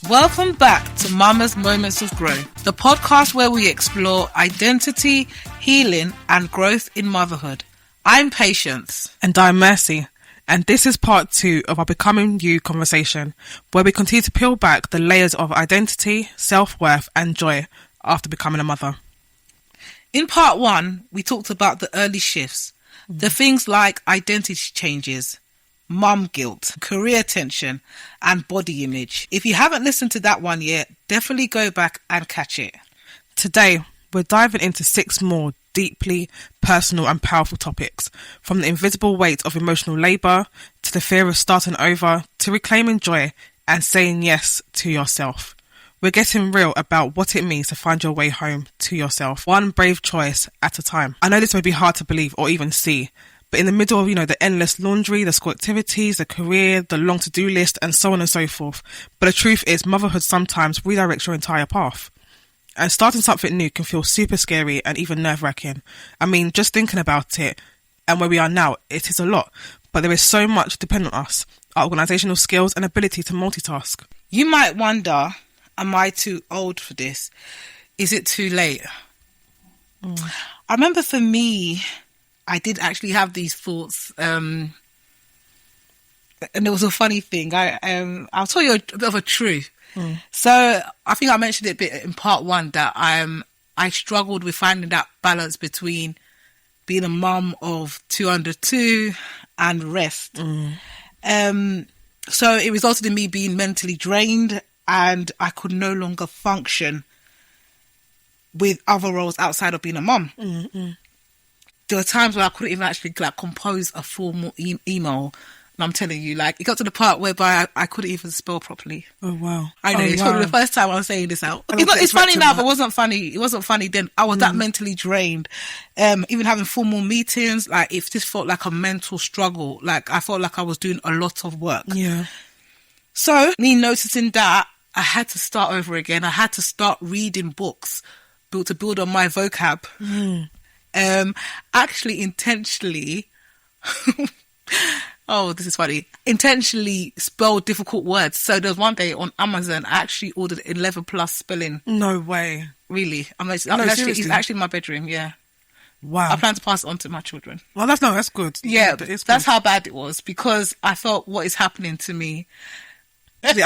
Welcome back to Mama's Moments of Growth, the podcast where we explore identity, healing, and growth in motherhood. I'm Patience. And I'm Mercy. And this is part 2 of our Becoming You conversation, where we continue to peel back the layers of identity, self-worth, and joy after becoming a mother. In part 1, we talked about the early shifts, the things like identity changes, mum guilt, career tension, and body image. If you haven't listened to that one yet, definitely go back and catch it. Today, we're diving into 6 more deeply personal and powerful topics, from the invisible weight of emotional labour to the fear of starting over to reclaiming joy and saying yes to yourself. We're getting real about what it means to find your way home to yourself, one brave choice at a time. I know this may be hard to believe or even see, but in the middle of, the endless laundry, the school activities, the career, the long to-do list, and so on and so forth. But the truth is, motherhood sometimes redirects your entire path. And starting something new can feel super scary and even nerve-wracking. I mean, just thinking about it and where we are now, it is a lot. But there is so much dependent on us, our organisational skills and ability to multitask. You might wonder, am I too old for this? Is it too late? I remember for me, I did actually have these thoughts, and there was a funny thing. I'll tell you a bit of a truth. So I think I mentioned it a bit in part 1 that I struggled with finding that balance between being a mum of 2 under 2 and rest. So it resulted in me being mentally drained, and I could no longer function with other roles outside of being a mum. There were times where I couldn't even actually compose a formal email. And I'm telling you, it got to the part whereby I couldn't even spell properly. Oh, wow. I know. It's probably the first time I'm saying this out. It's funny now, but it wasn't funny. It wasn't funny then. I was that mentally drained. Even having formal meetings, it just felt like a mental struggle. I felt like I was doing a lot of work. Yeah. So, me noticing that, I had to start over again. I had to start reading books to build on my vocab. Actually intentionally oh, this is funny, intentionally spelled difficult words. So there's one day on Amazon I actually ordered 11 plus spelling. No way. Really? It's actually in my bedroom. Yeah. Wow. I plan to pass it on to my children. Well, that's good. Yeah, that's how bad it was, because I thought, what is happening to me? No,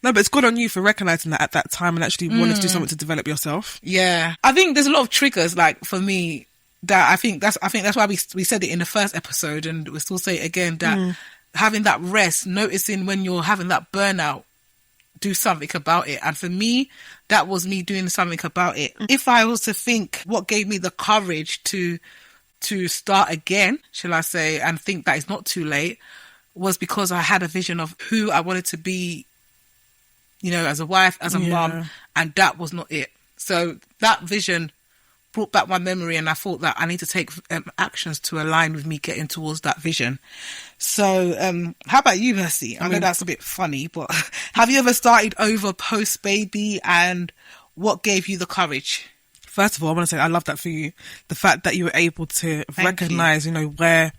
but it's good on you for recognising that at that time and actually wanting to do something to develop yourself. Yeah. I think there's a lot of triggers, for me, that I think that's why we said it in the first episode, and we'll still say it again, that having that rest, noticing when you're having that burnout, do something about it. And for me, that was me doing something about it. If I was to think what gave me the courage to start again, shall I say, and think that it's not too late, was because I had a vision of who I wanted to be, as a wife, as a mum, and that was not it. So that vision brought back my memory, and I thought that I need to take actions to align with me getting towards that vision. So how about you, Mercy? I know that's a bit funny, but have you ever started over post-baby, and what gave you the courage? First of all, I want to say I love that for you. The fact that you were able to recognise, where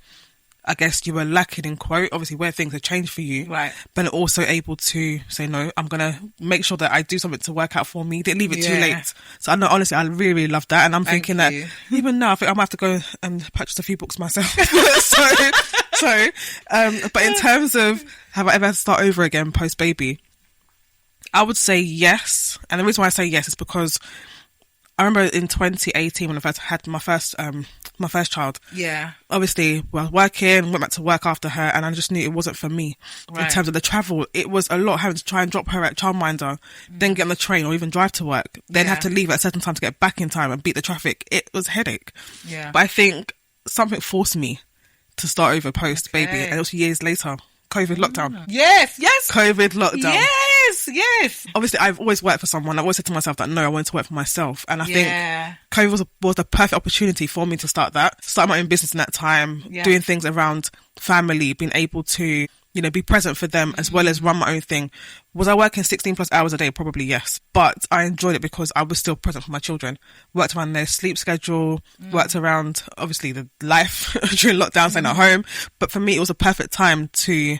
I guess you were lacking in quote, obviously where things have changed for you, right? But also able to say, no, I'm going to make sure that I do something to work out for me. Didn't leave it too late. So I know, honestly, I really, really love that. And I'm thinking that even now, I think I might have to go and purchase a few books myself. But in terms of have I ever start over again post-baby, I would say yes. And the reason why I say yes is because I remember in 2018 when I first had my first child. Yeah. Obviously, I was working, went back to work after her, and I just knew it wasn't for me. Right. In terms of the travel, it was a lot, having to try and drop her at childminder, then get on the train or even drive to work, then have to leave at a certain time to get back in time and beat the traffic. It was a headache. Yeah. But I think something forced me to start over post-baby, and it was years later. COVID lockdown. Yes. COVID lockdown. Yes. Obviously, I've always worked for someone. I always said to myself that, no, I wanted to work for myself. And I think COVID was the perfect opportunity for me to start my own business in that time, doing things around family, being able to, you know, be present for them as well as run my own thing. Was I working 16 plus hours a day? Probably yes. But I enjoyed it because I was still present for my children. Worked around their sleep schedule, worked around, obviously, the life during lockdown, staying at home. But for me, it was a perfect time to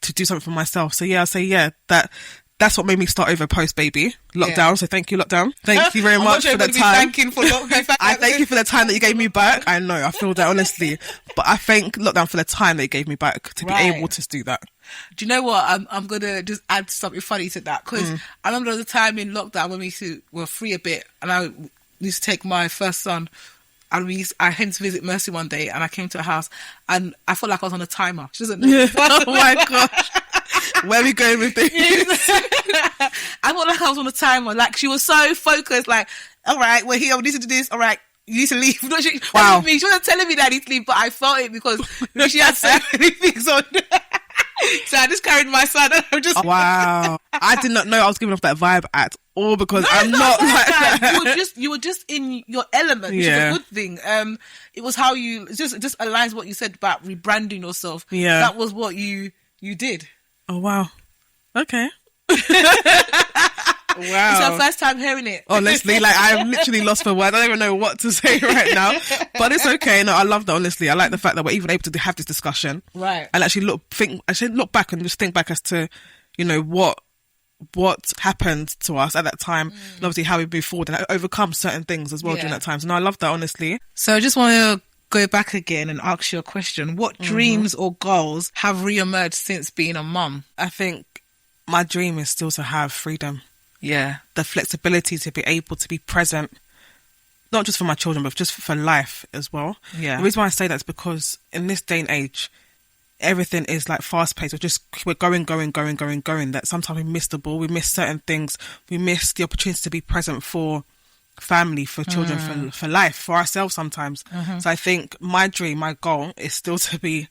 do something for myself. So yeah, I'll say, yeah, that's what made me start over post-baby lockdown. Yeah. So thank you, lockdown. Thank you very much for the time. I thank you for the time that you gave me back. I know, I feel that, honestly. But I thank lockdown for the time that you gave me back to be able to do that. Do you know what? I'm going to just add something funny to that. Because I remember the time in lockdown when we were free a bit, and I used to take my first son, and I came to visit Mercy one day, and I came to her house, and I felt like I was on a timer. She doesn't know. Oh my gosh. Where are we going with this? I felt like I was on a timer. Like, she was so focused, like, all right, we're here, we need to do this, all right, you need to leave. Wow. She wasn't telling me that I need to leave, but I felt it because she had so many things on. So I just carried my son, and I'm just... Wow. I did not know I was giving off that vibe at all, because I'm not like that. You were just in your element, which is a good thing. It was how you... It just aligns what you said about rebranding yourself. Yeah. That was what you did. Oh, wow. Okay. Wow. It's our first time hearing it. Honestly, like, I'm literally lost for words. I don't even know what to say right now. But it's okay. No, I love that, honestly. I like the fact that we're even able to have this discussion. Right. And actually look back and just think back as to, you know, what happened to us at that time, and obviously how we move forward and overcome certain things as well during that time. So no, I love that, honestly. So I just want to go back again and ask you a question. What dreams or goals have re-emerged since being a mum? I think my dream is still to have freedom. Yeah. The flexibility to be able to be present, not just for my children, but just for life as well. Yeah. The reason why I say that is because in this day and age, everything is like fast paced. We're going. That sometimes we miss the ball. We miss certain things. We miss the opportunity to be present for family, for children, for life, for ourselves sometimes. So I think my dream, my goal is still to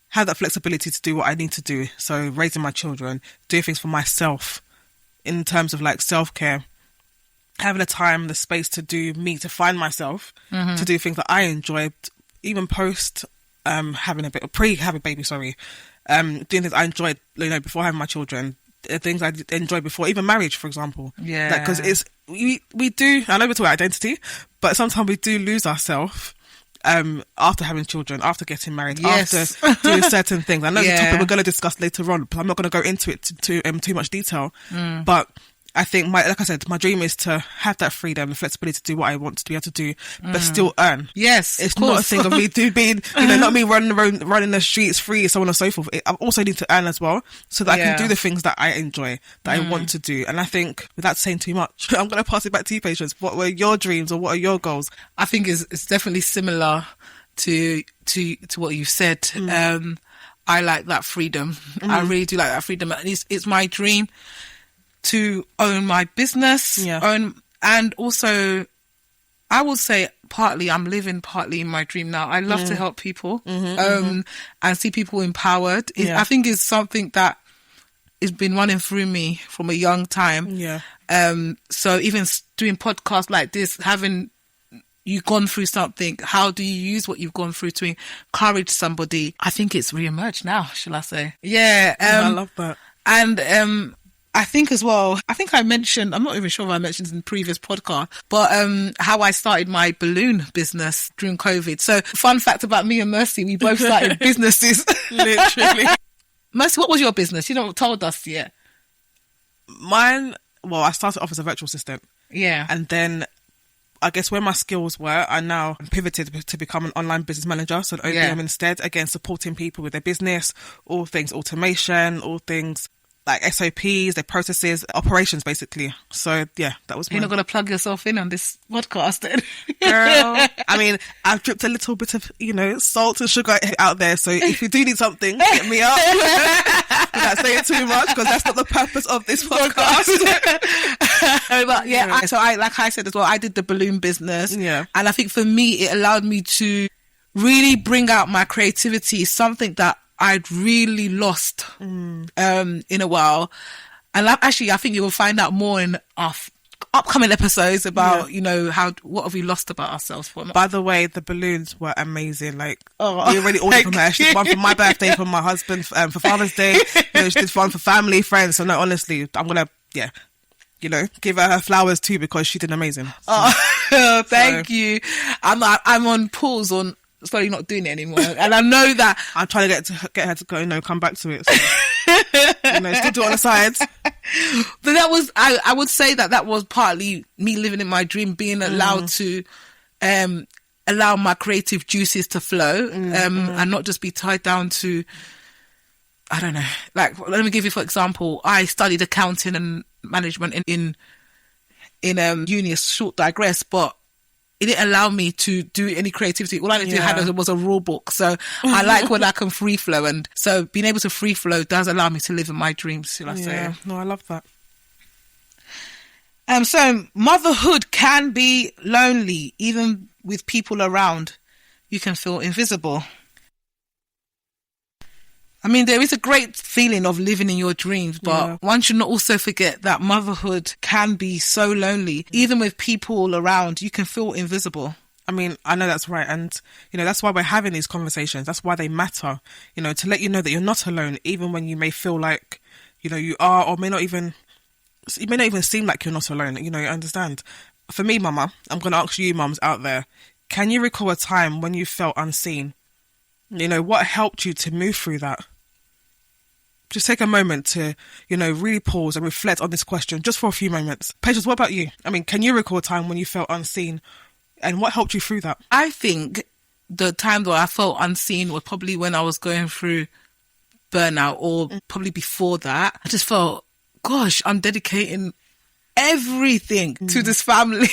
have that flexibility to do what I need to do. So raising my children, doing things for myself in terms of like self-care, having the time, the space to find myself, to do things that I enjoyed, even post having a bit, pre-having baby, doing things I enjoyed, you know, before having my children, things I enjoyed before, even marriage, for example. Yeah. Because we do, I know we're talking about identity, but sometimes we do lose ourselves after having children, after getting married, after doing certain things. I know it's a topic we're going to discuss later on, but I'm not going to go into it too much detail. But I think, like I said, my dream is to have that freedom, the flexibility to do what I want to be able to do, but still earn. Yes, it's not a thing of me being, you know, not me running the streets free, so on and so forth. I also need to earn as well, so that I can do the things that I enjoy, that I want to do. And I think, without saying too much, I'm going to pass it back to you, Patience. What were your dreams, or what are your goals? I think it's definitely similar to what you've said. I like that freedom. I really do like that freedom. It's my dream to own my business, and also I would say partly I'm living partly in my dream now. I love to help people and see people empowered. I think it's something that has been running through me from a young time. So even doing podcasts like this, having you gone through something, how do you use what you've gone through to encourage somebody? I think it's re-emerged now, shall I say. I love that. And I think as well, I mentioned, I'm not even sure if I mentioned in the previous podcast, but how I started my balloon business during COVID. So fun fact about me and Mercy, we both started businesses. Literally. Mercy, what was your business? You haven't told us yet. Mine, well, I started off as a virtual assistant. Yeah. And then I guess where my skills were, I now pivoted to become an online business manager. So at OBM instead, again, supporting people with their business, all things automation, all things like SOPs, their processes, operations, basically. So yeah, that was. You're not going to plug yourself in on this podcast, then, girl. I mean, I've dripped a little bit of, you know, salt and sugar out there. So if you do need something, hit me up. Without saying too much, because that's not the purpose of this podcast. But so like I said as well, I did the balloon business. Yeah, and I think for me, it allowed me to really bring out my creativity, something that I'd really lost in a while. And I think you will find out more in our upcoming episodes about, you know, what have we lost about ourselves. By the way, the balloons were amazing. Like, we already ordered from her. She did one for my birthday, for my husband, for Father's Day. You know, she did one for family, friends. So no, honestly, I'm going to, you know, give her flowers too, because she did amazing. So, thank you. I'm on pause on slowly not doing it anymore. And I know that I'm trying to get her to go, you know, come back to it. So, you know, still do it on the sides. But that was, I would say that was partly me living in my dream, being allowed to allow my creative juices to flow, and not just be tied down to, I don't know, like, let me give you, for example, I studied accounting and management in uni, a short digress, but it didn't allow me to do any creativity. All I needed to have was a rule book. So I like when I can free flow. And so being able to free flow does allow me to live in my dreams, shall I say. No, I love that. So motherhood can be lonely, even with people around. You can feel invisible. I mean, there is a great feeling of living in your dreams, but one should not also forget that motherhood can be so lonely. Even with people around, you can feel invisible. I mean, I know that's right. And, you know, that's why we're having these conversations. That's why they matter, you know, to let you know that you're not alone, even when you may feel like, you know, you are, or it may not even seem like you're not alone. You know, you understand. For me, Mama, I'm going to ask you mums out there, can you recall a time when you felt unseen? You know, what helped you to move through that? Just take a moment to, you know, really pause and reflect on this question just for a few moments. Patience, what about you? I mean, can you recall a time when you felt unseen, and what helped you through that? I think the time that I felt unseen was probably when I was going through burnout, or probably before that. I just felt, gosh, I'm dedicating everything to this family,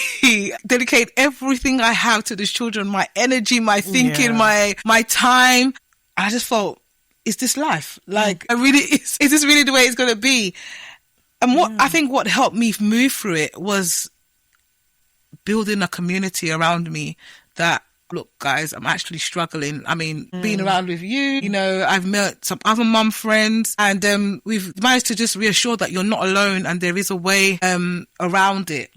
dedicate everything I have to these children, my energy, my thinking, my time. I just thought, is this life? Like, is this really the way it's going to be? And I think what helped me move through it was building a community around me that, look, guys, I'm actually struggling. I mean, being around with you, you know, I've met some other mum friends, and we've managed to just reassure that you're not alone and there is a way around it.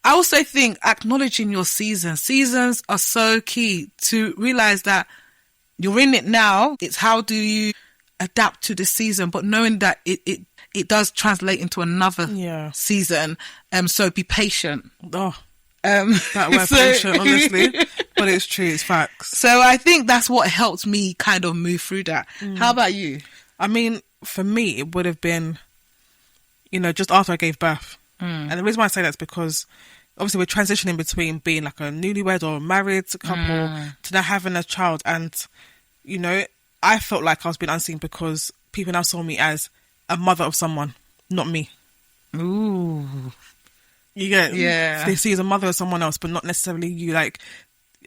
I also think acknowledging your seasons are so key to realize that you're in it now. It's how do you adapt to this season, but knowing that it does translate into another season. So be patient. That word patient, honestly, but it's true, it's facts. So I think that's what helped me kind of move through that. How about you? I mean, for me, it would have been, you know, just after I gave birth. And the reason why I say that's because obviously we're transitioning between being like a newlywed or married couple to now having a child. And, you know, I felt like I was being unseen because people now saw me as a mother of someone, not me. Ooh. You get, they see you as a mother of someone else, but not necessarily you. Like,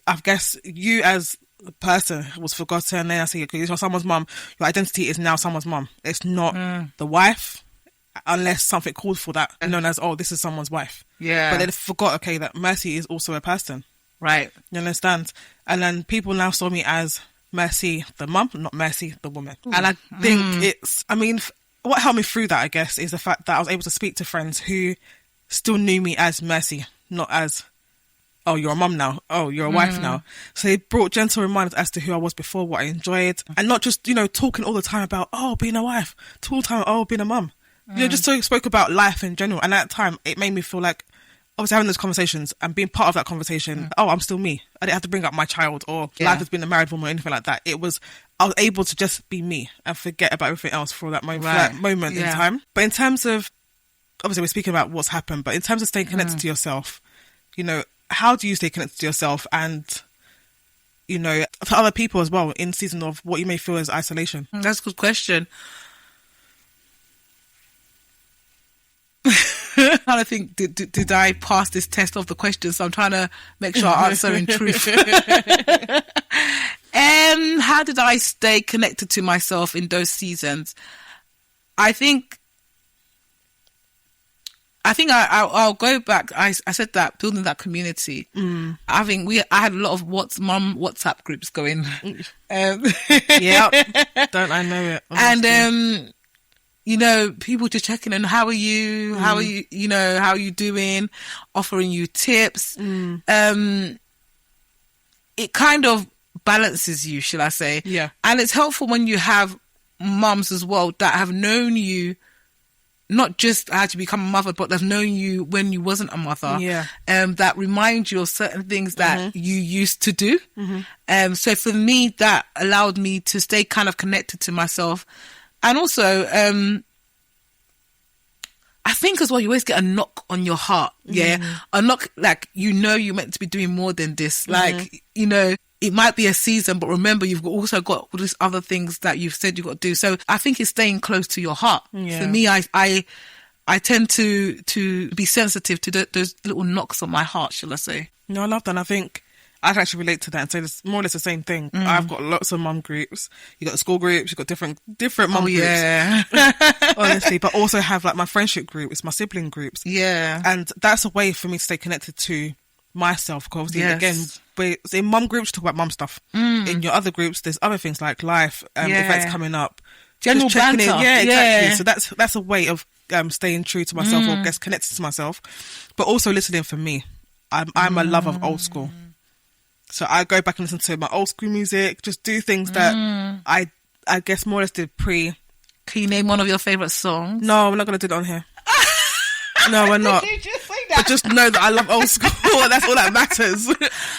I guess you as a person was forgotten. And then I say, okay, you're someone's mum. Your identity is now someone's mum. It's not the wife, unless something called for that, known as, oh, this is someone's wife. Yeah. But they forgot, okay, that Mercy is also a person. Right. You understand? And then people now saw me as Mercy the mum, not Mercy the woman. And I think it's, I mean, what helped me through that, I guess, is the fact that I was able to speak to friends who still knew me as Mercy, not as, oh, you're a mum now, oh, you're a wife now. So it brought gentle reminders as to who I was before, what I enjoyed, and not just, you know, talking all the time about, oh, being a wife, all the time, oh, being a mum. You know, just spoke about life in general. And at that time, it made me feel like, obviously having those conversations and being part of that conversation, oh, I'm still me. I didn't have to bring up my child or life as being a married woman or anything like that. It was, I was able to just be me and forget about everything else for that moment, in time. But in terms of, obviously we're speaking about what's happened, but in terms of staying connected to yourself, you know, how do you stay connected to yourself and, you know, for other people as well in season of what you may feel as isolation? That's a good question. I don't think, did I pass this test of the questions? So I'm trying to make sure I answer in truth. How did I stay connected to myself in those seasons? I think I'll go back. I said that building that community. I think I had a lot of WhatsApp groups going. Yeah, don't I know it? Honestly. And you know, people just checking on how are you, how are you, you know, how are you doing, offering you tips. It kind of balances you, shall I say. Yeah. And it's helpful when you have mums as well that have known you, not just how to become a mother, but they've known you when you wasn't a mother. Yeah. That remind you of certain things that you used to do. So for me, that allowed me to stay kind of connected to myself. And also, I think as well, you always get a knock on your heart. Yeah. A knock, like, you know, you're meant to be doing more than this. Like, you know, it might be a season, but remember, you've also got all these other things that you've said you've got to do. So I think it's staying close to your heart. Yeah. For me, I tend to be sensitive to those little knocks on my heart, shall I say. No, I love that. And I think I can actually relate to that and say it's more or less the same thing. I've got lots of mum groups. You got school groups. You've got different mum groups. Yeah. Honestly, but also have like my friendship group. It's my sibling groups. Yeah. And that's a way for me to stay connected to myself. Because Yes. again, in mum groups, you talk about mum stuff. In your other groups, there's other things like life, events coming up. General Just checking banter. in. Yeah, exactly. Yeah. So that's a way of staying true to myself or gets connected to myself. But also listening for me. I'm a lover of old school. So I go back and listen to my old school music, just do things that I guess more or less did pre. Can you name one of your favourite songs? No, we're not going to do that on here. No, we're not. Did you just say that? But just know that I love old school. That's all that matters.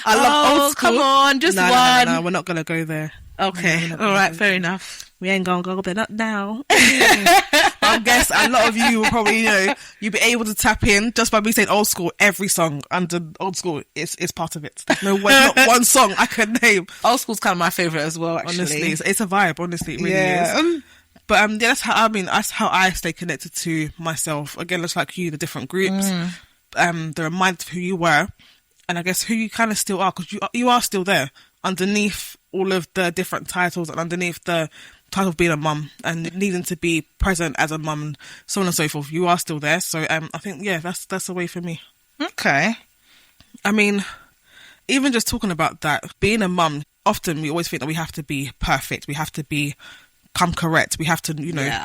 I love old school. Come on, just one. No, we're not going to go there. Okay, all right, fair enough. We ain't going to go there, not now. I guess a lot of you will probably, you'll be able to tap in just by me saying old school. Every song under old school is part of it. No, not one song I could name. Old school's kind of my favourite as well, actually. Honestly, it's a vibe. Honestly, it really is. But that's how I stay connected to myself. Again, just like you, the different groups, the reminder of who you were, and I guess who you kind of still are, because you are still there underneath all of the different titles and underneath the title of being a mum and needing to be present as a mum and so on and so forth. You are still there. So I think, that's a way for me. Okay. I mean, even just talking about that, being a mum, often we always think that we have to be perfect. We have to come correct. We have to,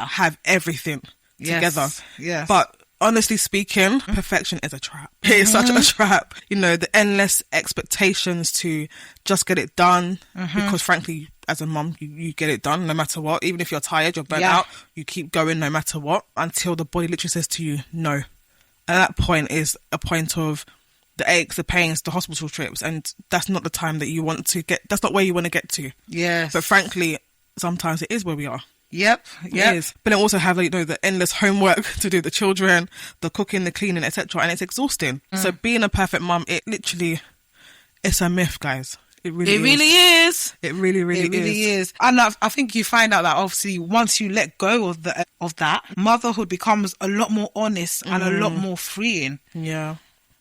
have everything together. Yes. But honestly speaking, perfection is a trap. It is such a trap. The endless expectations to just get it done because frankly, as a mum, you get it done no matter what. Even if you're tired, you're burnt out, you keep going no matter what until the body literally says to you, no. And that point is a point of the aches, the pains, the hospital trips. And that's not the time that you want to get, that's not where you want to get to. Yes. But frankly, sometimes it is where we are. Yep. It is. But then also have the endless homework to do, the children, the cooking, the cleaning, etc. And it's exhausting. So being a perfect mum, it's a myth, guys. It really is. It really is. And I think you find out that obviously once you let go of that, motherhood becomes a lot more honest and a lot more freeing. Yeah.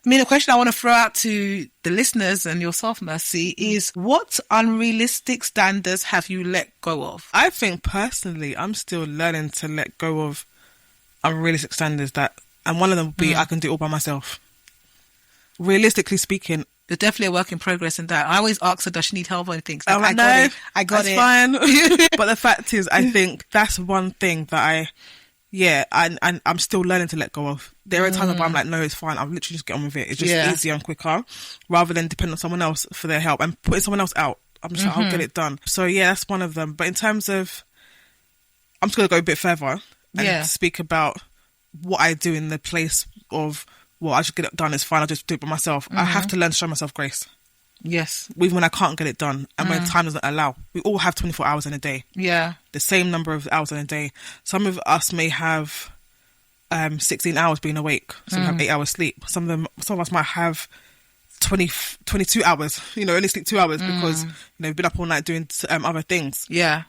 I mean, the question I want to throw out to the listeners and yourself, Mercy, is what unrealistic standards have you let go of? I think personally, I'm still learning to let go of unrealistic standards and one of them would be I can do it all by myself. Realistically speaking, you're definitely a work in progress in that. I always ask her, does she need help or anything? So I got it. Fine. But the fact is, I think that's one thing that I'm still learning to let go of. There are times where I'm like, no, it's fine. I'll literally just get on with it. It's just easier and quicker rather than depend on someone else for their help and putting someone else out. I'm just like, I'll get it done. So that's one of them. But in terms of, I'm just going to go a bit further and speak about what I do in the place of, well, I just get it done. It's fine. I'll just do it by myself. I have to learn to show myself grace. Yes. Even when I can't get it done and when time doesn't allow. We all have 24 hours in a day. Yeah. The same number of hours in a day. Some of us may have 16 hours being awake. So we have 8 hours sleep. Some of us might have 22 hours, only sleep 2 hours because, we've been up all night doing other things. Yeah.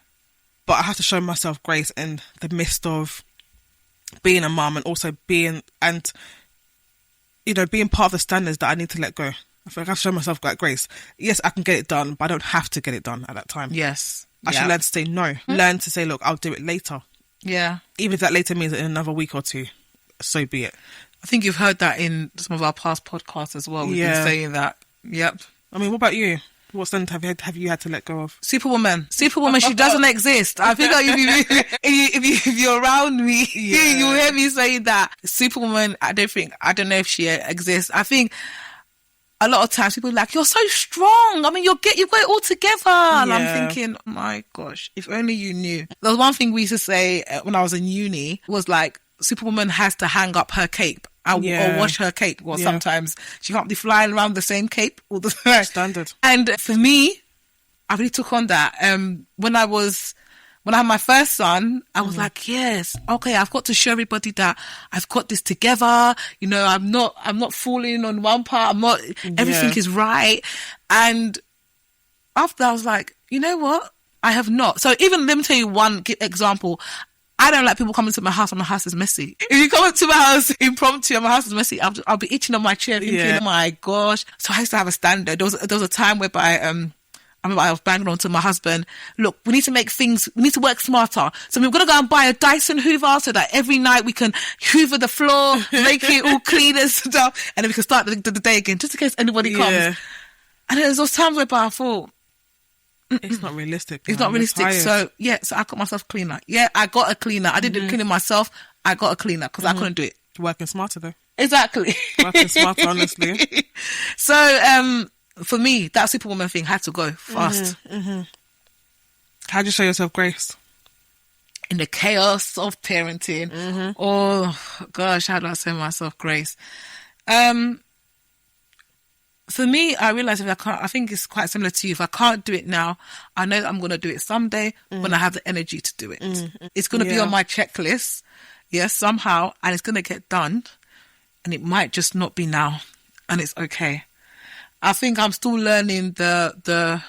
But I have to show myself grace in the midst of being a mum and also being part of the standards that I need to let go. I feel like I have to show myself grace. Yes, I can get it done, but I don't have to get it done at that time. Yes. I should learn to say no. Learn to say, look, I'll do it later. Yeah. Even if that later means in another week or two, so be it. I think you've heard that in some of our past podcasts as well. We've been saying that. Yep. I mean, what about you? What stunt have you had to let go of? Superwoman, she doesn't exist. I think if you're around me, you'll hear me say that. Superwoman, I don't know if she exists. I think a lot of times people are like, you're so strong. I mean, you've got it all together. And I'm thinking, oh my gosh, if only you knew. There was one thing we used to say when I was in uni was like, Superwoman has to hang up her cape or wash her cape. Well, sometimes she can't be flying around the same cape all the time. Standard. And for me, I really took on that. When I had my first son, I was like, yes, okay, I've got to show everybody that I've got this together. You know, I'm not falling on one part. Everything is right. And after I was like, you know what? I have not. So even, let me tell you one example. I don't like people coming to my house and my house is messy. If you come to my house impromptu and my house is messy, I'll be itching on my chair thinking, oh my gosh. So I used to have a standard. There was a time whereby, I remember I was banging on to my husband, look, we need to work smarter. So we're going to go and buy a Dyson Hoover so that every night we can hoover the floor, make it all clean and stuff, and then we can start the day again, just in case anybody comes. Yeah. And there's those times whereby I thought, it's not realistic. It's not realistic. So I got myself a cleaner. Yeah, I got a cleaner. I didn't clean it myself. I got a cleaner because I couldn't do it. Working smarter though. Exactly. Working smarter, honestly. So, for me, that Superwoman thing had to go fast. How do you show yourself grace? In the chaos of parenting. Oh, gosh, how do I show myself grace? For me, I realised I think it's quite similar to you. If I can't do it now, I know that I'm going to do it someday when I have the energy to do it. It's going to be on my checklist, yes, somehow, and it's going to get done. And it might just not be now, and it's okay. I think I'm still learning to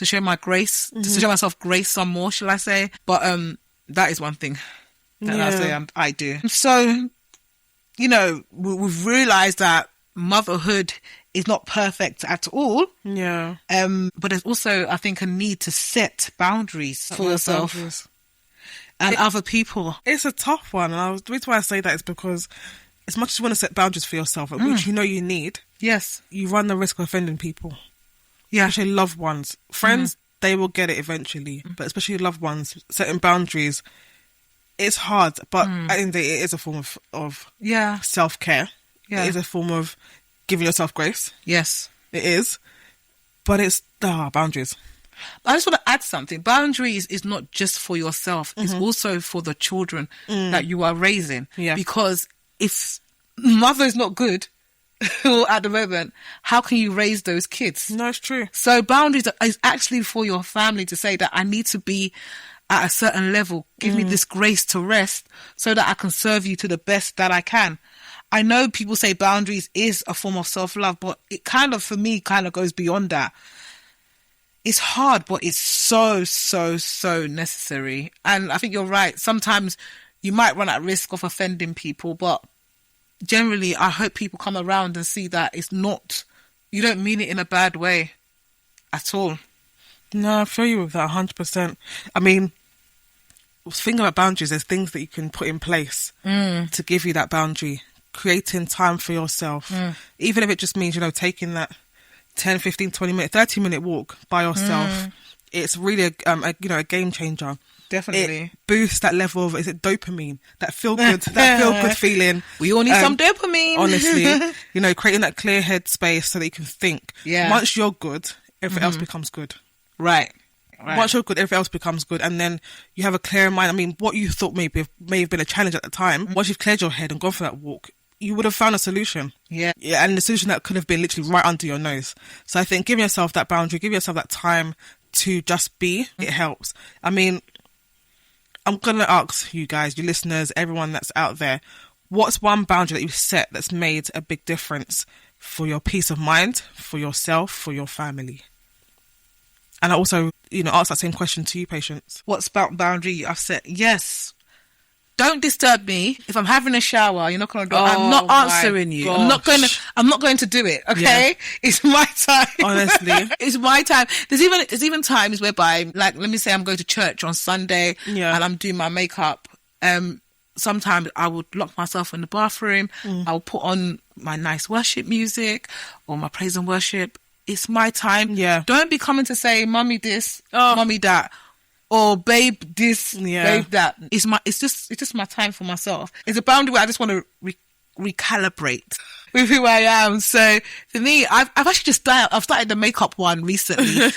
show my grace, to show myself grace some more, shall I say? But that is one thing that I say I do. So, you know, we've realised that motherhood is not perfect at all. Yeah. But there's also, I think, a need to set boundaries for yourself and other people. It's a tough one. And the reason why I say that is because as much as you want to set boundaries for yourself, which you know you need, yes, you run the risk of offending people. Yeah. Especially loved ones. Friends, they will get it eventually. But especially loved ones, setting boundaries, it's hard. But at the end of the day, it is a form of self-care. Yeah. It is a form of giving yourself grace. Yes. It is. But it's boundaries. I just want to add something. Boundaries is not just for yourself. It's also for the children that you are raising. Yeah. Because if mother is not good at the moment, how can you raise those kids? No, it's true. So boundaries is actually for your family to say that I need to be at a certain level. Give me this grace to rest so that I can serve you to the best that I can. I know people say boundaries is a form of self-love, but it kind of, for me, kind of goes beyond that. It's hard, but it's so, so, so necessary. And I think you're right. Sometimes you might run at risk of offending people, but generally, I hope people come around and see that it's not, you don't mean it in a bad way at all. No, I feel you with that 100%. I mean, thinking about boundaries, there's things that you can put in place to give you that boundary. Creating time for yourself, even if it just means, you know, taking that 10, 15, 20 minute, 30 minute walk by yourself. It's really a game changer. Definitely. It boosts that level of, is it dopamine? That feel good feeling. We all need some dopamine. Honestly, you know, creating that clear head space so that you can think. Yeah. Once you're good, everything else becomes good. Right. Once you're good, everything else becomes good. And then you have a clearer mind. I mean, what you thought may have been a challenge at the time, once you've cleared your head and gone for that walk, you would have found a solution. Yeah. And the solution that could have been literally right under your nose. So I think giving yourself that boundary, give yourself that time to just be, it helps. I mean, I'm going to ask you guys, you listeners, everyone that's out there, what's one boundary that you set that's made a big difference for your peace of mind, for yourself, for your family? And I also, you know, ask that same question to you, Patience. What's about boundary I've set? Yes. Don't disturb me. If I'm having a shower, you're not going to do it. I'm not answering you. I'm not going to do it. Okay. Yeah. It's my time. Honestly. It's my time. There's even times whereby, like, let me say I'm going to church on Sunday and I'm doing my makeup. Sometimes I would lock myself in the bathroom. I'll put on my nice worship music or my praise and worship. it's my time. Yeah. Don't be coming to say, "Mummy this, Mummy that," or "Babe this, babe that." It's just my time for myself. It's a boundary where I just want to recalibrate with who I am. So for me, I've actually just I've started the makeup one recently, and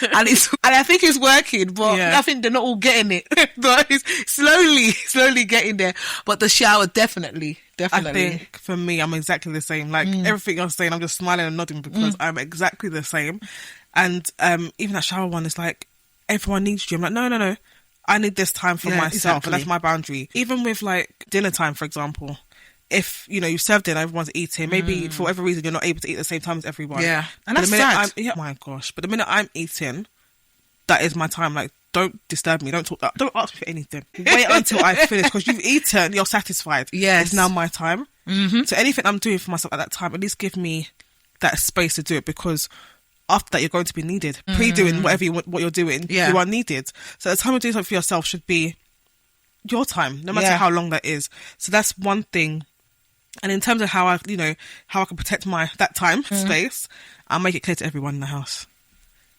I think it's working, but I think they're not all getting it. But it's slowly getting there. But the shower definitely. I think for me, I'm exactly the same. Like everything you're saying, I'm just smiling and nodding because I'm exactly the same. And even that shower one is like, everyone needs you. I'm like, no. I need this time for myself, exactly. And that's my boundary. Even with like dinner time, for example. If, you've served dinner, everyone's eating, maybe for whatever reason you're not able to eat at the same time as everyone. Yeah. And that's sad. Oh my gosh. But the minute I'm eating, that is my time. Like, don't disturb me. Don't talk. Don't ask me for anything. Wait until I finish, because you've eaten, you're satisfied. Yes. It's now my time. Mm-hmm. So anything I'm doing for myself at that time, at least give me that space to do it, because after that you're going to be needed. Pre-doing what you're doing, you are needed. So the time of doing something for yourself should be your time, no matter how long that is. So that's one thing. And in terms of how I can protect that time space, I'll make it clear to everyone in the house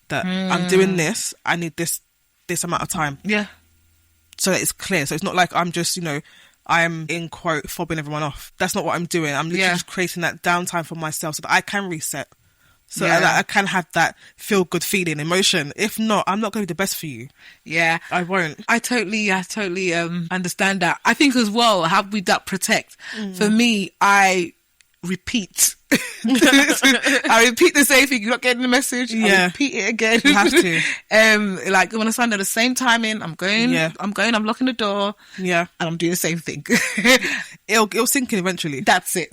that I'm doing this. I need this amount of time. Yeah. So that it's clear. So it's not like I'm just, I'm in quote fobbing everyone off. That's not what I'm doing. I'm literally just creating that downtime for myself so that I can reset. So that I can have that feel good feeling, emotion. If not, I'm not going to be the best for you. Yeah. I won't. I totally understand that. I think as well, how we that protect. For me, I repeat. I repeat the same thing. You're not getting the message. I repeat it again. You have to. Like when I stand at the same timing, I'm going, I'm locking the door. Yeah. And I'm doing the same thing. It'll sink in eventually. That's it.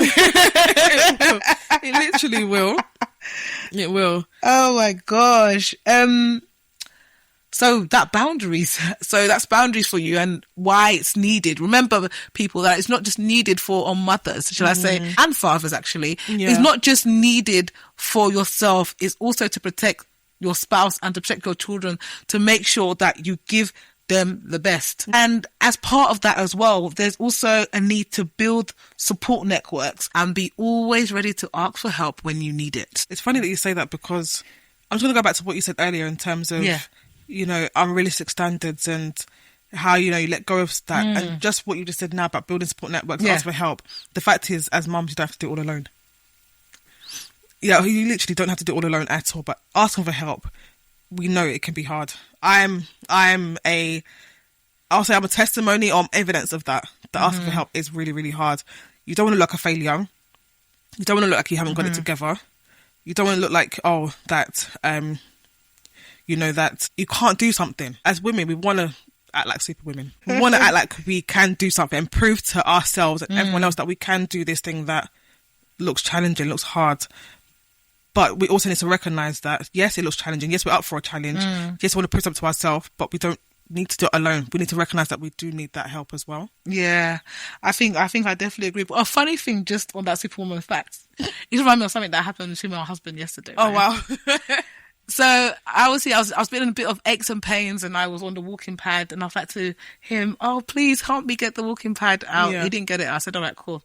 It literally will. It will. Oh my gosh. So that's boundaries for you, and why it's needed. Remember, people, that it's not just needed for mothers, shall I say, and fathers actually. Yeah. It's not just needed for yourself. It's also to protect your spouse and to protect your children, to make sure that you give them the best. And as part of that as well, there's also a need to build support networks and be always ready to ask for help when you need it. It's funny that you say that, because I'm just going to go back to what you said earlier in terms of, unrealistic standards and how, you let go of that. And just what you just said now about building support networks, ask for help. The fact is, as mums, you don't have to do it all alone. Yeah, you literally don't have to do it all alone at all, but asking for help, we know it can be hard. I'm a testimony or evidence of that. That asking for help is really, really hard. You don't want to look like a failure. You don't want to look like you haven't got it together. You don't want to look like, that you can't do something. As women, we want to act like superwomen. We want to act like we can do something and prove to ourselves and everyone else that we can do this thing that looks challenging, looks hard. But we also need to recognise that, yes, it looks challenging. Yes, we're up for a challenge. Yes, we want to prove something to ourselves, but we don't need to do it alone. We need to recognise that we do need that help as well. Yeah, I think I definitely agree. But a funny thing, just on that superwoman fact, it reminds me of something that happened to my husband yesterday. Oh, right? Wow. So I was feeling a bit of aches and pains, and I was on the walking pad, and I was like to him, "Oh, please help me get the walking pad out." Yeah. He didn't get it. I said, "All right, cool."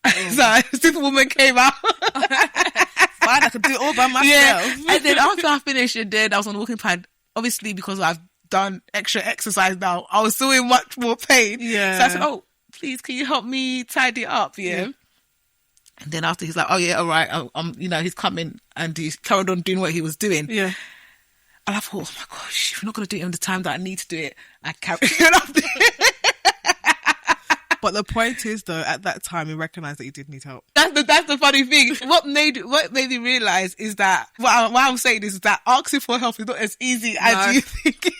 So Superwoman came out. Fine, I could do it all by myself. Yeah. And then after I finished, and then I was on the walking pad, obviously because I've done extra exercise now, I was still in much more pain. Yeah. So I said, "Oh, please, can you help me tidy up?" Yeah. And then after he's like, "Oh yeah, all right." He's coming, and he's carried on doing what he was doing. Yeah. And I thought, oh my gosh, if you're not going to do it in the time that I need to do it, I carry on doing it. But the point is, though, at that time, you recognised that you did need help. That's the funny thing. What made me realise is that what I'm saying is that asking for help is not as easy as you think.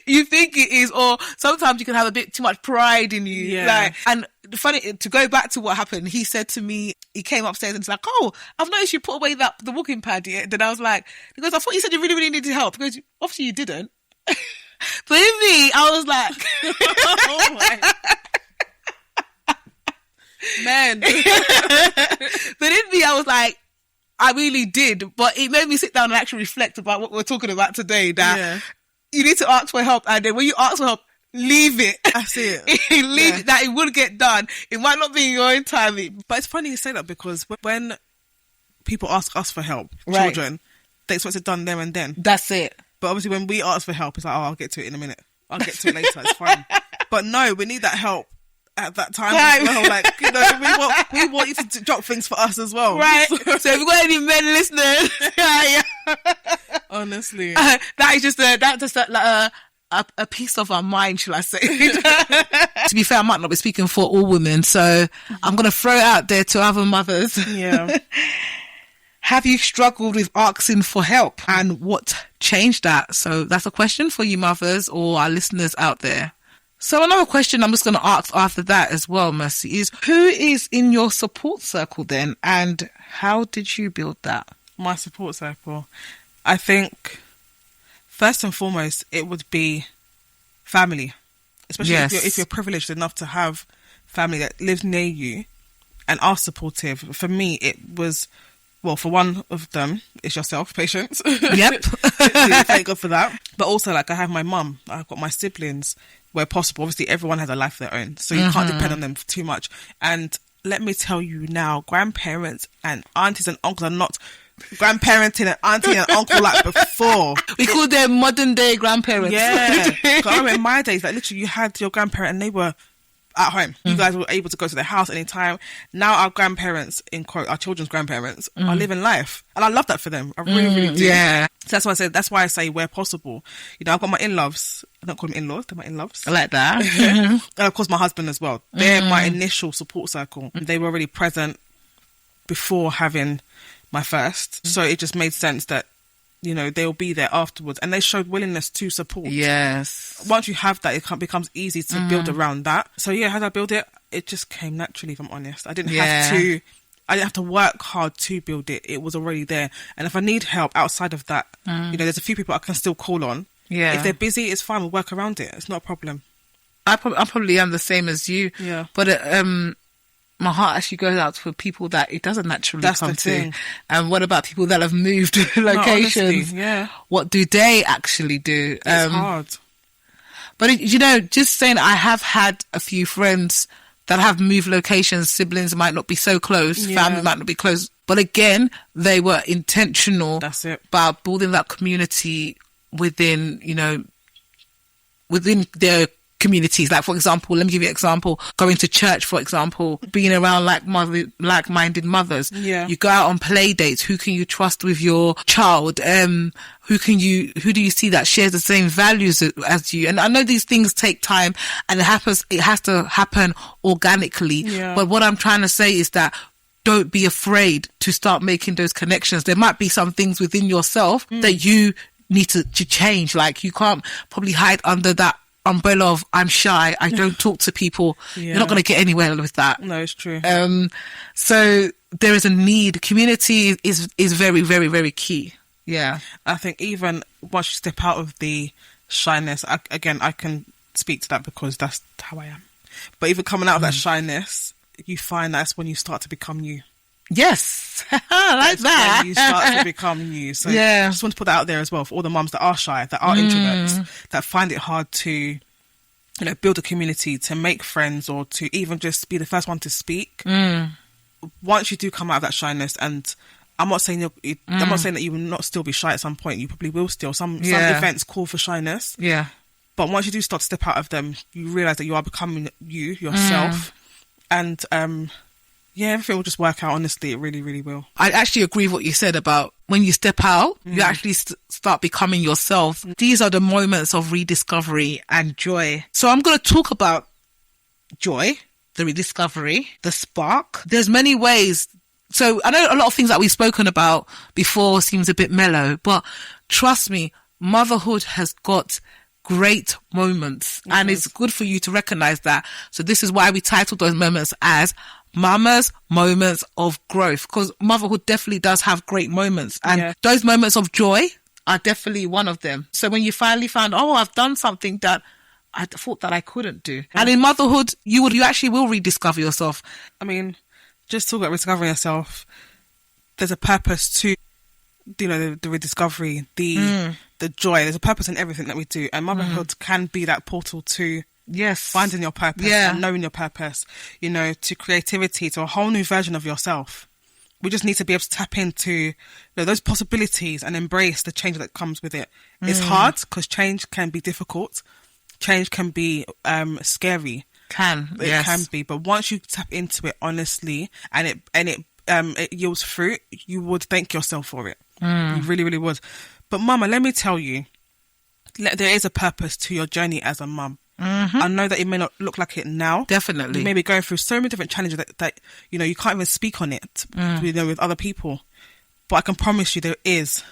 You think it is, or sometimes you can have a bit too much pride in you. Yeah. And funny, to go back to what happened, he said to me, he came upstairs and he's like, "Oh, I've noticed you put away the walking pad." Yeah. Then I was like, because I thought you said you really, really needed help. Because obviously you didn't. But in me, I was like, oh my. Man. But in me, I was like, I really did. But it made me sit down and actually reflect about what we're talking about today. That you need to ask for help, and then when you ask for help, leave it. That's it. Leave it, that it will get done. It might not be in your own time. But it's funny you say that, because when people ask us for help, children, they expect it done there and then. That's it. But obviously when we ask for help, it's like, oh, I'll get to it in a minute. I'll get to it later. It's fine. But no, we need that help at that time as well. Like, you know, we want you to drop things for us as well. Right. So if you've got any men listening, honestly, that is just a piece of our mind, shall I say. To be fair, I might not be speaking for all women, so I'm going to throw it out there to other mothers. Yeah. Have you struggled with asking for help, and what changed that? So that's a question for you mothers or our listeners out there. So another question I'm just going to ask after that as well, Mercy, is who is in your support circle then, and how did you build that? My support circle, I think first and foremost, it would be family, especially if you're privileged enough to have family that lives near you and are supportive. For me, it was, well, for one of them, it's yourself, Patience. Yep. Thank God for that. But also, like, I have my mum, I've got my siblings, where possible. Obviously, everyone has a life of their own, so you can't depend on them too much. And let me tell you now, grandparents and aunties and uncles are not grandparenting and auntie and uncle like before. We call them modern day grandparents. Yeah. I remember in my days, like, literally you had your grandparent and they were at home. You guys were able to go to their house anytime. Now our grandparents, in quote, our children's grandparents, are living life. And I love that for them. I really, really do. Yeah. So that's why I say where possible. You know, I've got my in-laws. I don't call them in-laws, they're my in-laws. I like that. And of course my husband as well. They're my initial support circle. They were already present before having my first. So it just made sense that, you know, they'll be there afterwards. And they showed willingness to support. Yes. Once you have that, it becomes easy to build around that. So yeah, how did I build it? It just came naturally, if I'm honest. I didn't have to work hard to build it. It was already there. And if I need help outside of that, you know, there's a few people I can still call on. Yeah. If they're busy, it's fine. We'll work around it. It's not a problem. I probably am the same as you. Yeah. But my heart actually goes out for people that it doesn't naturally come to. And what about people that have moved locations? No, honestly, yeah. What do they actually do? It's hard. But, you know, just saying, I have had a few friends that have moved locations. Siblings might not be so close. Yeah. Family might not be close. But again, they were intentional. That's it. About building that community within, you know, within their communities. Like, for example, let me give you an example. Going to church, for example, being around like-minded mothers. Yeah. You go out on play dates. Who can you trust with your child? Who do you see that shares the same values as you? And I know these things take time and it has to happen organically. Yeah. But what I'm trying to say is that don't be afraid to start making those connections. There might be some things within yourself that you need to change. Like, you can't probably hide under that umbrella of I'm shy, I don't talk to people. Yeah. You're not going to get anywhere with that. No, it's true. So there is a need. Community is very, very, very key. Yeah. I think even once you step out of the shyness, I can speak to that because that's how I am. But even coming out of that shyness, you find that's when you start to become you. Yes. I like that. When you start to become you. So yeah. I just want to put that out there as well for all the mums that are shy, that are introverts, that find it hard to, you know, build a community, to make friends, or to even just be the first one to speak. Once you do come out of that shyness, and I'm not saying that you will not still be shy at some point. You probably will still. Some events call for shyness. Yeah. But once you do start to step out of them, you realise that you are becoming yourself. And everything will just work out. Honestly, it really, really will. I actually agree with what you said about when you step out, you actually start becoming yourself. These are the moments of rediscovery and joy. So I'm going to talk about joy, the rediscovery, the spark. There's many ways. So I know a lot of things that we've spoken about before seems a bit mellow, but trust me, motherhood has got great moments, and it's good for you to recognize that. So this is why we titled those moments as Mama's Moments of Growth, because motherhood definitely does have great moments, and those moments of joy are definitely one of them. So when you finally found, I've done something that I thought that I couldn't do, and in motherhood you actually will rediscover yourself. I mean, just talk about rediscovering yourself. There's a purpose to, you know, the rediscovery, the joy. There's a purpose in everything that we do, and motherhood can be that portal to finding your purpose and knowing your purpose, you know, to creativity, to a whole new version of yourself. we just need to be able to tap into those possibilities and embrace the change that comes with it. It's hard because change can be difficult. Change can be scary. It can be. But once you tap into it honestly and it yields fruit, you would thank yourself for it. You really, really would. But Mama, let me tell you, there is a purpose to your journey as a mum. I know that it may not look like it now. Definitely. You may be going through so many different challenges that you can't even speak on it with other people. But I can promise you there is,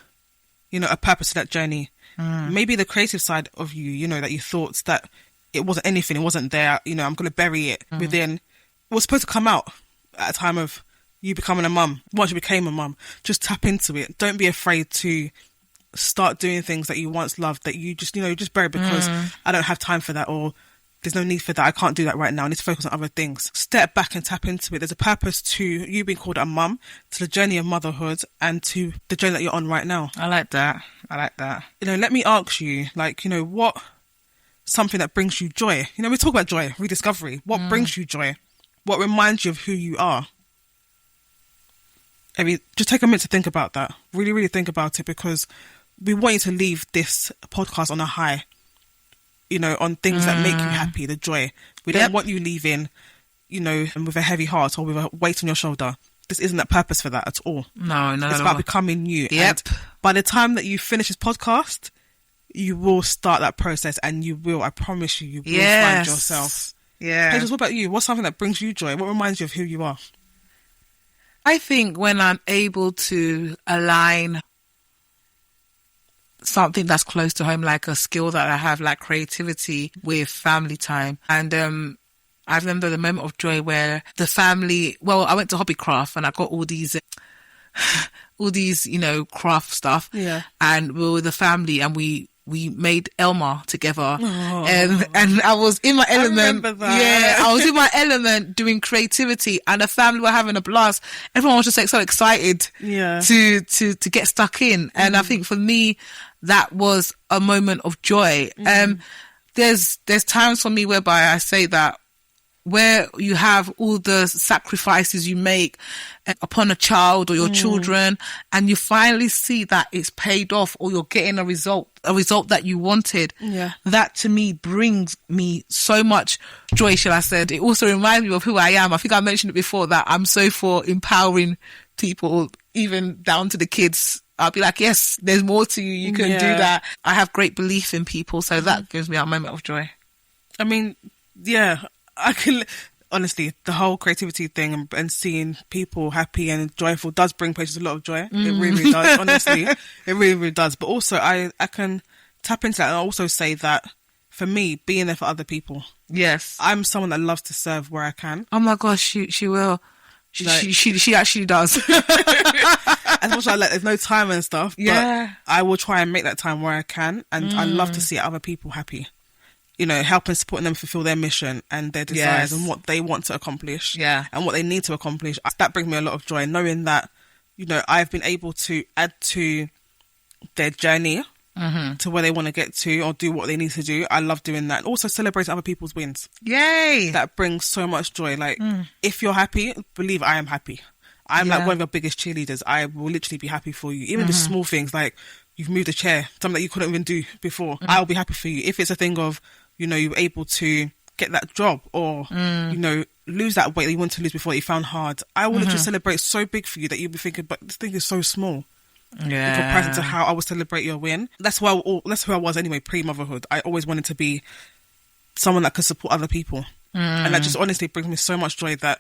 a purpose to that journey. Maybe the creative side of you, that you thought that it wasn't anything, it wasn't there, I'm going to bury it within. It was supposed to come out at a time of you becoming a mum. Once you became a mum, just tap into it. Don't be afraid to start doing things that you once loved that you just just bury because I don't have time for that, or there's no need for that, I can't do that right now, I need to focus on other things. Step back and tap into it. There's a purpose to you being called a mum, to the journey of motherhood, and to the journey that you're on right now. I like that. Let me ask you, what something that brings you joy? We talk about joy, rediscovery. What brings you joy? What reminds you of who you are? I mean, just take a minute to think about that. Really, really think about it, because we want you to leave this podcast on a high, on things that make you happy, the joy. We don't want you leaving, with a heavy heart or with a weight on your shoulder. This isn't a purpose for that at all. No. It's about becoming you. Yep. And by the time that you finish this podcast, you will start that process, and you will, I promise you, will find yourself. Yeah. Patience, what about you? What's something that brings you joy? What reminds you of who you are? I think when I'm able to align something that's close to home, like a skill that I have, like creativity, with family time. And I remember the moment of joy where the family, I went to Hobbycraft and I got all these, craft stuff. Yeah. And we were with the family and we made Elma together. And I was in my element. I remember that. Yeah, I was in my element doing creativity, and the family were having a blast. Everyone was just like so excited to get stuck in. And I think for me, that was a moment of joy. There's times for me whereby I say that where you have all the sacrifices you make upon a child or your children, and you finally see that it's paid off, or you're getting a result that you wanted. Yeah. That to me brings me so much joy, shall I say. It also reminds me of who I am. I think I mentioned it before, that I'm so for empowering people, even down to the kids. I'll be like, yes, there's more to you. You can do that. I have great belief in people. So that gives me a moment of joy. I mean, yeah, I can, honestly, the whole creativity thing and seeing people happy and joyful does bring patients a lot of joy. It really, really does, honestly. It really, really does. But also, I can tap into that and also say that for me, being there for other people. Yes. I'm someone that loves to serve where I can. Oh my gosh, she will. She actually does. As much as there's no time and stuff, but I will try and make that time where I can. And I love to see other people happy. Helping, supporting them fulfill their mission and their desires and what they want to accomplish and what they need to accomplish. That brings me a lot of joy, knowing that, I've been able to add to their journey to where they want to get to, or do what they need to do. I love doing that. And also celebrate other people's wins. Yay! That brings so much joy. If you're happy, believe I am happy. I'm like one of your biggest cheerleaders. I will literally be happy for you. Even just small things like you've moved a chair, something that you couldn't even do before. I'll be happy for you. If it's a thing of, you were able to get that job, or, lose that weight that you wanted to lose before that you found hard, I will literally celebrate so big for you that you'll be thinking, but this thing is so small. In comparison to how I would celebrate your win. That's who I was anyway, pre-motherhood. I always wanted to be someone that could support other people. And that just honestly brings me so much joy that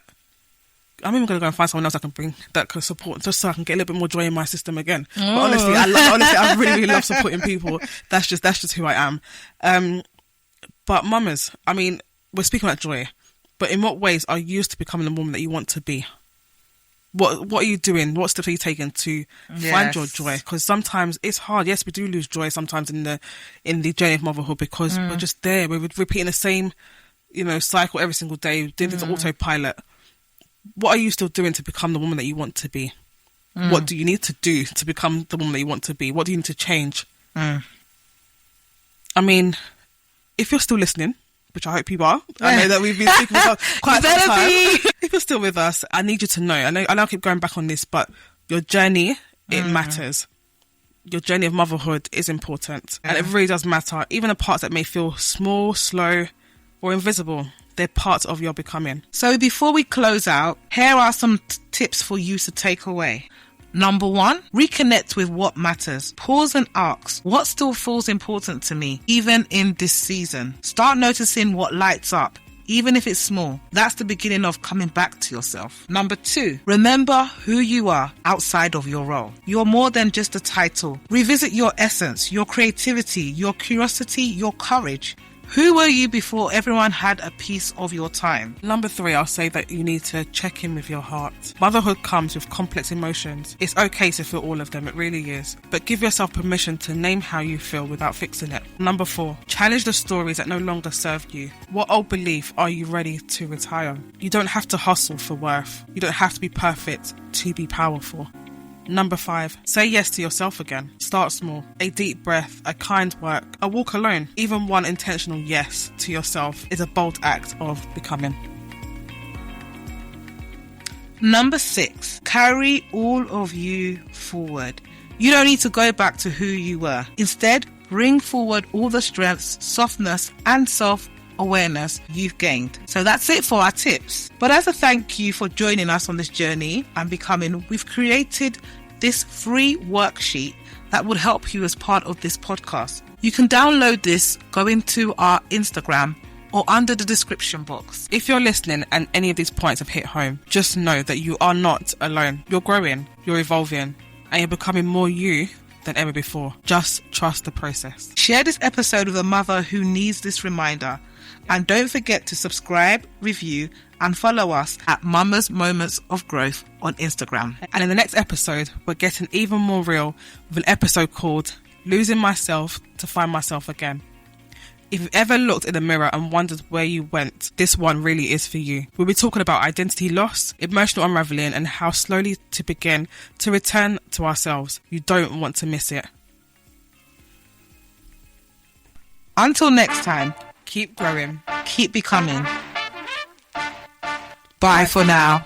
I'm even going to go and find someone else I can bring that can support, just so I can get a little bit more joy in my system again. But honestly, I really, really love supporting people. That's just who I am. But mamas, I mean, we're speaking about joy, but in what ways are you used to becoming the woman that you want to be? What are you doing? What steps are you taking to find your joy? Because sometimes it's hard. Yes, we do lose joy sometimes in the journey of motherhood, because we're just there. We're repeating the same, cycle every single day, doing this autopilot. What are you still doing to become the woman that you want to be? What do you need to do to become the woman that you want to be? What do you need to change? I mean, if you're still listening, which I hope you are. I know that we've been speaking for quite some time. If you're still with us, I need you to know, I know I keep going back on this, but your journey, it matters. Your journey of motherhood is important. And it really does matter. Even the parts that may feel small, slow, or invisible, they're parts of your becoming. So before we close out, here are some tips for you to take away. Number 1, reconnect with what matters. Pause and ask, what still feels important to me, even in this season? Start noticing what lights up, even if it's small. That's the beginning of coming back to yourself. Number 2, remember who you are outside of your role. You're more than just a title. Revisit your essence, your creativity, your curiosity, your courage. Who were you before everyone had a piece of your time? Number 3, I'll say that you need to check in with your heart. Motherhood comes with complex emotions. It's okay to feel all of them, it really is. But give yourself permission to name how you feel without fixing it. Number 4, challenge the stories that no longer serve you. What old belief are you ready to retire? You don't have to hustle for worth. You don't have to be perfect to be powerful. Number 5, say yes to yourself again. Start small. A deep breath, a kind work, a walk alone. Even one intentional yes to yourself is a bold act of becoming. Number 6, carry all of you forward. You don't need to go back to who you were. Instead, bring forward all the strengths, softness, and self-awareness you've gained. So that's it for our tips. But as a thank you for joining us on this journey and becoming, we've created this free worksheet that would help you as part of this podcast. You can download this, go into our Instagram or under the description box. If you're listening and any of these points have hit home, just know that you are not alone. You're growing, you're evolving, and you're becoming more you than ever before. Just trust the process. Share this episode with a mother who needs this reminder. And don't forget to subscribe, review, and follow us at Mama's Moments of Growth on Instagram. And in the next episode, we're getting even more real with an episode called Losing Myself to Find Myself Again. If you've ever looked in the mirror and wondered where you went, this one really is for you. We'll be talking about identity loss, emotional unraveling, and how slowly to begin to return to ourselves. You don't want to miss it. Until next time, keep growing, keep becoming. Bye for now.